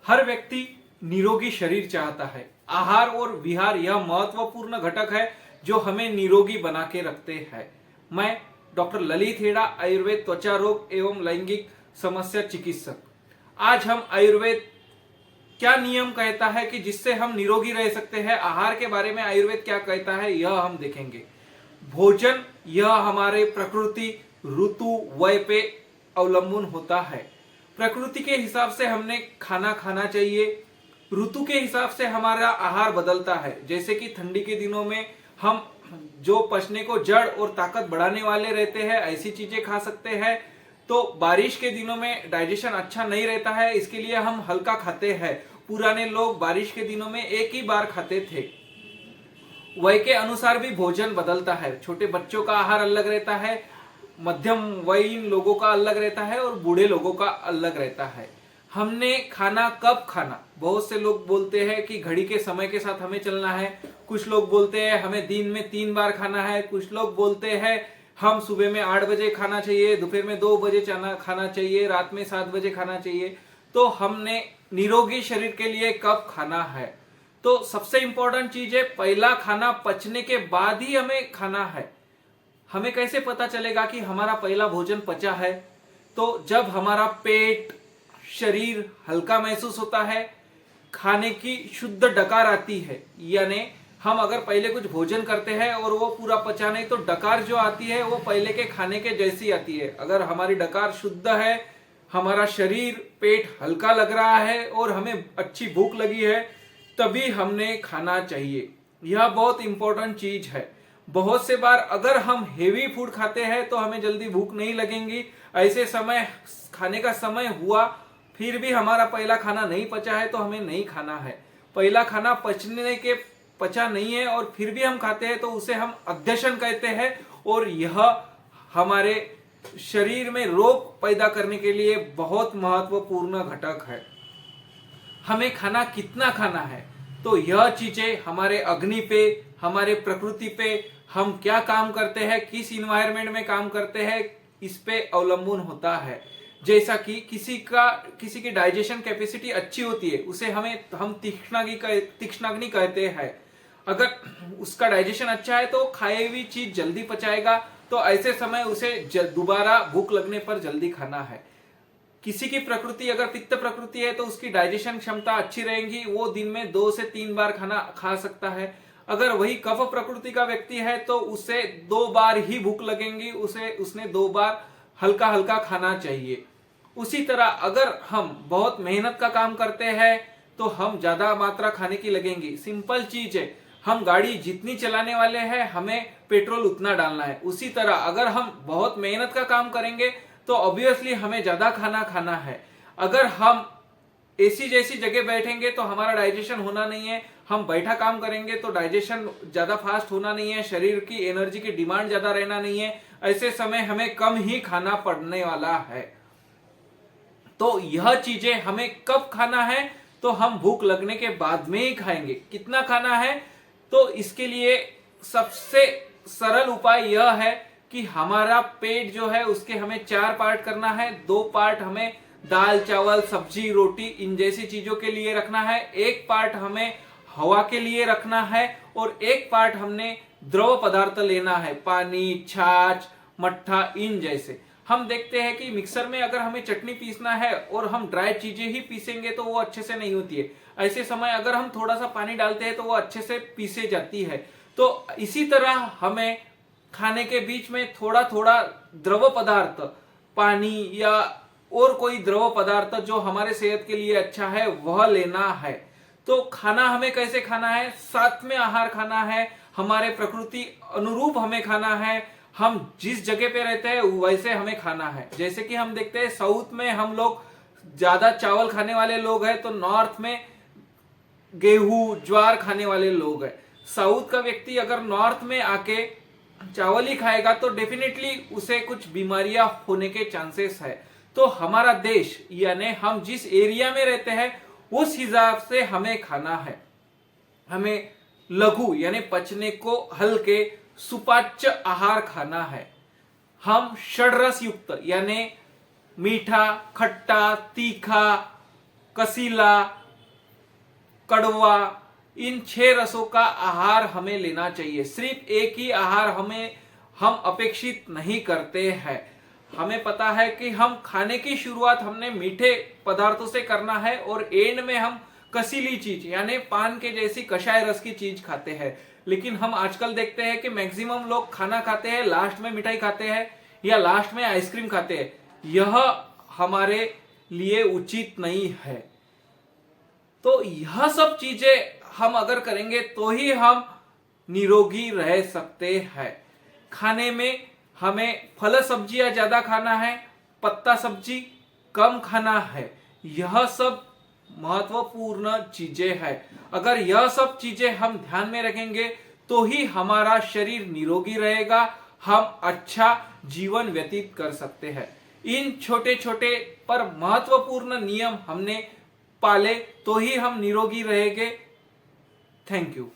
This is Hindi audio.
हर व्यक्ति निरोगी शरीर चाहता है। आहार और विहार यह महत्वपूर्ण घटक है जो हमें निरोगी बना के रखते हैं। मैं डॉक्टर ललित हेड़ा, आयुर्वेद, त्वचा रोग एवं लैंगिक समस्या चिकित्सक। आज हम आयुर्वेद क्या नियम कहता है कि जिससे हम निरोगी रह सकते हैं, आहार के बारे में आयुर्वेद क्या कहता है, यह हम देखेंगे। भोजन यह हमारे प्रकृति, ऋतु, वय पे अवलंबन होता है। प्रकृति के हिसाब से हमने खाना खाना चाहिए। ऋतु के हिसाब से हमारा आहार बदलता है। जैसे कि ठंडी के दिनों में हम जो पचने को जड़ और ताकत बढ़ाने वाले रहते हैं ऐसी चीजें खा सकते हैं। तो बारिश के दिनों में डाइजेशन अच्छा नहीं रहता है, इसके लिए हम हल्का खाते हैं। पुराने लोग बारिश के दिनों में एक ही बार खाते थे। वय के अनुसार भी भोजन बदलता है। छोटे बच्चों का आहार अलग रहता है, मध्यम वयीन लोगों का अलग रहता है और बूढ़े लोगों का अलग रहता है। हमने खाना कब खाना, बहुत से लोग बोलते हैं कि घड़ी के समय के साथ हमें चलना है। कुछ लोग बोलते हैं हमें दिन में 3 बार खाना है। कुछ लोग बोलते हैं हम सुबह में 8 बजे खाना चाहिए, दोपहर में 2 बजे खाना चाहिए, रात में 7 बजे खाना चाहिए। तो हमने निरोगी शरीर के लिए कब खाना है, तो सबसे इंपॉर्टेंट चीज है पहला खाना पचने के बाद ही हमें खाना है। हमें कैसे पता चलेगा कि हमारा पहला भोजन पचा है? तो जब हमारा पेट, शरीर हल्का महसूस होता है, खाने की शुद्ध डकार आती है, यानी हम अगर पहले कुछ भोजन करते हैं और वो पूरा पचा नहीं तो डकार जो आती है वो पहले के खाने के जैसी आती है। अगर हमारी डकार शुद्ध है, हमारा शरीर, पेट हल्का लग रहा है और हमें अच्छी भूख लगी है, तभी हमने खाना चाहिए। यह बहुत इंपॉर्टेंट चीज है। बहुत से बार अगर हम हेवी फूड खाते हैं तो हमें जल्दी भूख नहीं लगेगी। ऐसे समय खाने का समय हुआ फिर भी हमारा पहला खाना नहीं पचा है तो हमें नहीं खाना है। पहला खाना पचा नहीं है और फिर भी हम खाते हैं तो उसे हम अध्यशन कहते हैं और यह हमारे शरीर में रोग पैदा करने के लिए बहुत महत्वपूर्ण घटक है। हमें खाना कितना खाना है, तो यह चीजें हमारे अग्नि पे, हमारे प्रकृति पे, हम क्या काम करते हैं, किस इन्वायरमेंट में काम करते हैं, इस पे अवलंबन होता है। जैसा कि किसी की डाइजेशन कैपेसिटी अच्छी होती है, उसे हम तीक्ष्णाग्नि कहते हैं। अगर उसका डाइजेशन अच्छा है तो खाई हुई चीज जल्दी पचाएगा, तो ऐसे समय उसे दोबारा भूख लगने पर जल्दी खाना है। किसी की प्रकृति अगर पित्त प्रकृति है तो उसकी डाइजेशन क्षमता अच्छी रहेगी, वो दिन में 2 से 3 बार खाना खा सकता है। अगर वही कफ प्रकृति का व्यक्ति है तो उसे 2 बार ही भूख लगेगी, उसने 2 बार हल्का हल्का खाना चाहिए। उसी तरह अगर हम बहुत मेहनत का काम करते हैं तो हम ज्यादा मात्रा खाने की लगेंगी। सिंपल चीज है, हम गाड़ी जितनी चलाने वाले हैं हमें पेट्रोल उतना डालना है। उसी तरह अगर हम बहुत मेहनत का काम करेंगे तो ऑब्वियसली हमें ज्यादा खाना खाना है। अगर हम एसी जैसी जगह बैठेंगे तो हमारा डाइजेशन होना नहीं है, हम बैठा काम करेंगे तो डाइजेशन ज्यादा फास्ट होना नहीं है, शरीर की एनर्जी की डिमांड ज्यादा रहना नहीं है। ऐसे समय हमें कम ही खाना पड़ने वाला है। तो यह चीजें हमें कब खाना है, तो हम भूख लगने के बाद में ही खाएंगे। कितना खाना है, तो इसके लिए सबसे सरल उपाय यह है कि हमारा पेट जो है उसके हमें 4 पार्ट करना है। 2 पार्ट हमें दाल, चावल, सब्जी, रोटी इन जैसी चीजों के लिए रखना है। 1 पार्ट हमें हवा के लिए रखना है और 1 पार्ट हमने द्रव पदार्थ लेना है, पानी, छाछ, मट्ठा इन जैसे। हम देखते हैं कि मिक्सर में अगर हमें चटनी पीसना है और हम ड्राई चीजें ही पीसेंगे तो वो अच्छे से नहीं होती है। ऐसे समय अगर हम थोड़ा सा पानी डालते हैं तो वो अच्छे से पीसे जाती है। तो इसी तरह हमें खाने के बीच में थोड़ा थोड़ा द्रव पदार्थ, पानी या और कोई द्रव पदार्थ जो हमारे सेहत के लिए अच्छा है वह लेना है। तो खाना हमें कैसे खाना है, साथ में आहार खाना है, हमारे प्रकृति अनुरूप हमें खाना है। हम जिस जगह पे रहते हैं वैसे हमें खाना है। जैसे कि हम देखते हैं साउथ में हम लोग ज्यादा चावल खाने वाले लोग हैं, तो नॉर्थ में गेहूं, ज्वार खाने वाले लोग हैं। साउथ का व्यक्ति अगर नॉर्थ में आके चावल ही खाएगा तो डेफिनेटली उसे कुछ बीमारियां होने के चांसेस है। तो हमारा देश यानी हम जिस एरिया में रहते हैं उस हिसाब से हमें खाना है। हमें लघु यानी पचने को हल्के सुपाच्य आहार खाना है। हम षड्रस युक्त यानी मीठा, खट्टा, तीखा, कसीला, कड़वा, इन 6 रसों का आहार हमें लेना चाहिए। सिर्फ एक ही आहार हम अपेक्षित नहीं करते हैं। हमें पता है कि हम खाने की शुरुआत हमने मीठे पदार्थों से करना है और एंड में हम कसीली चीज यानी पान के जैसी कषाय रस की चीज खाते हैं। लेकिन हम आजकल देखते हैं कि मैक्सिमम लोग खाना खाते हैं, लास्ट में मिठाई खाते हैं या लास्ट में आइसक्रीम खाते हैं। यह हमारे लिए उचित नहीं है। तो यह सब चीजें हम अगर करेंगे तो ही हम निरोगी रह सकते हैं। खाने में हमें फल सब्जियां ज्यादा खाना है, पत्ता सब्जी कम खाना है। यह सब महत्वपूर्ण चीजें हैं। अगर यह सब चीजें हम ध्यान में रखेंगे तो ही हमारा शरीर निरोगी रहेगा, हम अच्छा जीवन व्यतीत कर सकते हैं। इन छोटे छोटे पर महत्वपूर्ण नियम हमने पाले तो ही हम निरोगी रहेंगे। Thank you.